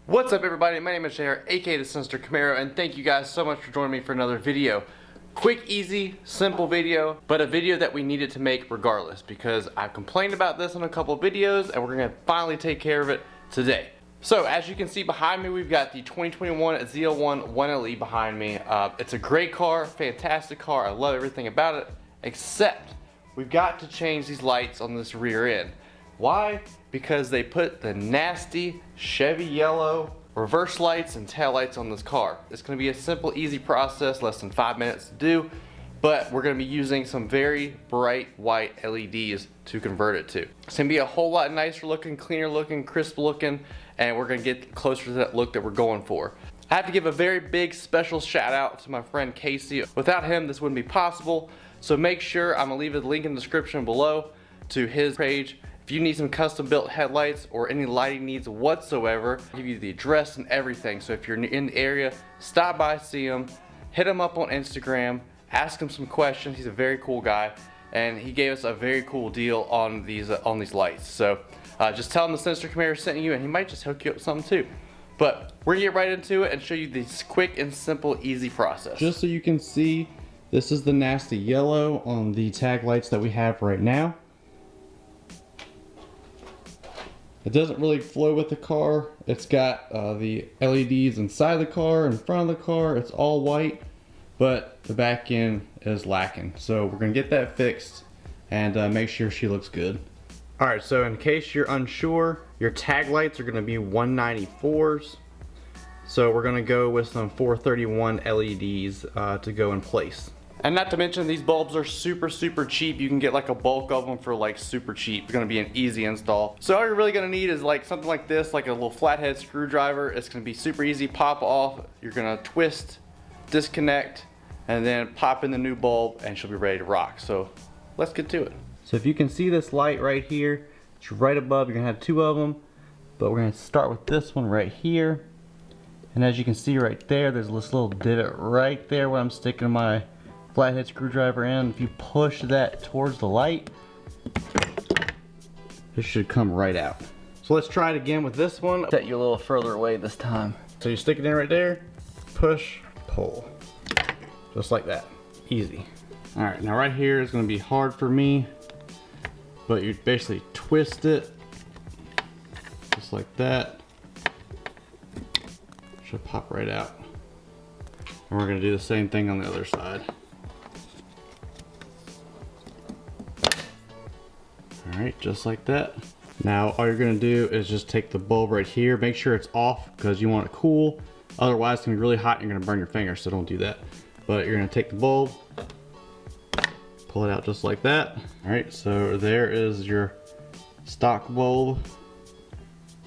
What's up everybody, my name is Jay, aka the Sinister Camaro, and thank you guys so much for joining me for another video. Quick, easy, simple video, but a video that we needed to make regardless because I've complained about this in a couple videos and we're going to finally take care of it today. So as you can see behind me, we've got the 2021 Z01 1LE behind me. It's a great car, fantastic car, I love everything about it, except we've got to change these lights on this rear end. Why? Because they put the nasty Chevy yellow reverse lights and tail lights on this car. It's going to be a simple, easy process, less than 5 minutes to do, but we're going to be using some very bright white LEDs to convert it to. It's going to be a whole lot nicer looking, cleaner looking, crisp looking, and we're going to get closer to that look that we're going for. I have to give a very big special shout out to my friend Casey. Without him, this wouldn't be possible, so make sure I'm going to leave a link in the description below to his page. If you need some custom built headlights or any lighting needs whatsoever, I'll give you the address and everything. So if you're in the area, stop by, see him, hit him up on Instagram, ask him some questions. He's a very cool guy, and he gave us a very cool deal on these lights. So just tell him the Sinister Camaro sent you, and he might just hook you up with something too. But we're gonna get right into it and show you this quick and simple, easy process. Just so you can see, this is the nasty yellow on the tag lights that we have right now. It doesn't really flow with the car. It's got the LEDs inside the car, in front of the car. It's all white, but the back end is lacking. So we're gonna get that fixed and make sure she looks good. All right, so in case you're unsure, your tag lights are gonna be 194s. So we're gonna go with some 431 LEDs to go in place. And not to mention, these bulbs are super cheap. You can get like a bulk of them for like super cheap. It's gonna be an easy install. So all you're really gonna need is like something like this, like a little flathead screwdriver. It's gonna be super easy, pop off. You're gonna twist, disconnect, and then pop in the new bulb and she'll be ready to rock. So let's get to it. So if you can see this light right here, it's right above. You're gonna have two of them, but we're gonna start with this one right here. And as you can see right there, there's this little divot right there where I'm sticking my flathead screwdriver in. If you push that towards the light, it should come right out. So let's try it again with this one. Set you a little further away this time. So you stick it in right there, push, pull. Just like that, easy. All right, now right here is gonna be hard for me, but you basically twist it, just like that. Should pop right out. And we're gonna do the same thing on the other side. Alright, just like that. Now all you're going to do is just take the bulb right here. Make sure it's off because you want it cool. Otherwise it's going to be really hot and you're going to burn your finger, so don't do that. But you're going to take the bulb, pull it out just like that. Alright, so there is your stock bulb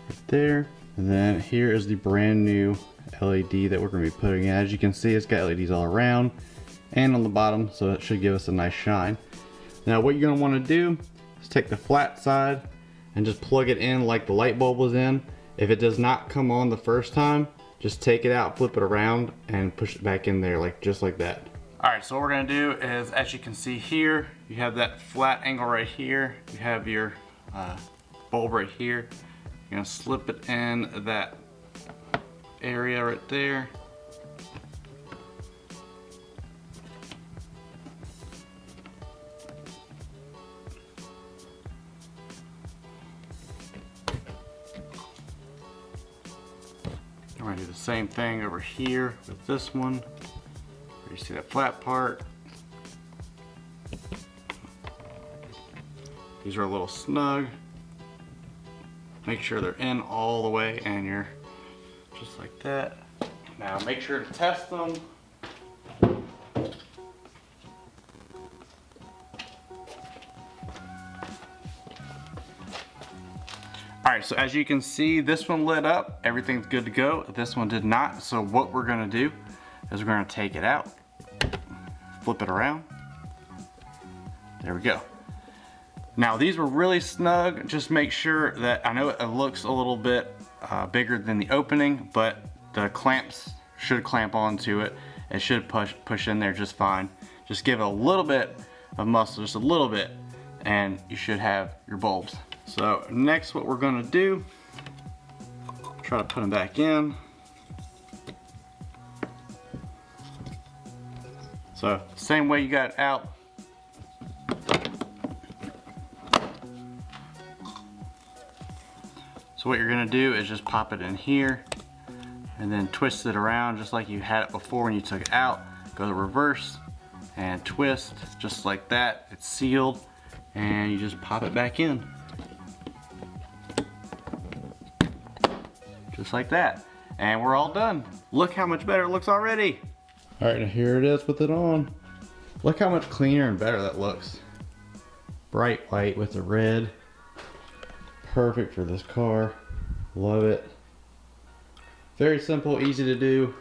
right there. And then here is the brand new LED that we're going to be putting in. As you can see, it's got LEDs all around and on the bottom, so it should give us a nice shine. Now what you're going to want to do, take the flat side and just plug it in like the light bulb was in. If it does not come on the first time, just take it out, flip it around, and push it back in there, like just like that. All right, so what we're gonna do is, as you can see here, you have that flat angle right here. You have your bulb right here. You're gonna slip it in that area right there. We're gonna do the same thing over here with this one. Where you see that flat part. These are a little snug. Make sure they're in all the way, and you're just like that. Now make sure to test them. Alright, so as you can see, this one lit up, everything's good to go. This one did not, so what we're gonna do is we're gonna take it out, flip it around. There we go. Now these were really snug. Just make sure that, I know it looks a little bit bigger than the opening, but the clamps should clamp onto it. It should push in there just fine. Just give it a little bit of muscle, just a little bit, and you should have your bulbs. So next what we're gonna do try to put them back in. So same way you got it out. So what you're gonna do is just pop it in here and then twist it around just like you had it before when you took it out. Go to reverse and twist just like that. It's sealed and you just pop it back in. Just like that. And we're all done. Look how much better it looks already. All right, now here it is with it on. Look how much cleaner and better that looks. Bright white with the red. Perfect for this car. Love it. Very simple, easy to do.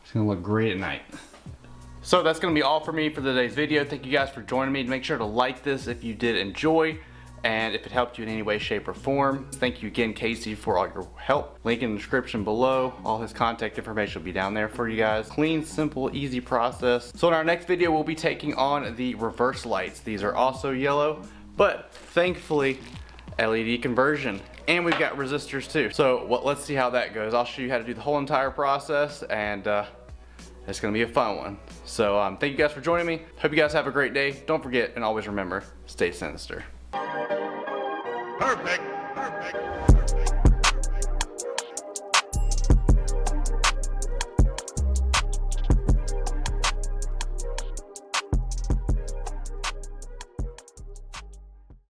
It's gonna look great at night. So that's gonna be all for me for today's video. Thank you guys for joining me. Make sure to like this if you did enjoy, and if it helped you in any way, shape, or form. Thank you again, Casey, for all your help. Link in the description below. All his contact information will be down there for you guys. Clean, simple, easy process. So in our next video, we'll be taking on the reverse lights. These are also yellow, but thankfully LED conversion, and we've got resistors too. So let's see how that goes. I'll show you how to do the whole entire process, and it's gonna be a fun one. So thank you guys for joining me. Hope you guys have a great day. Don't forget, and always remember, stay sinister.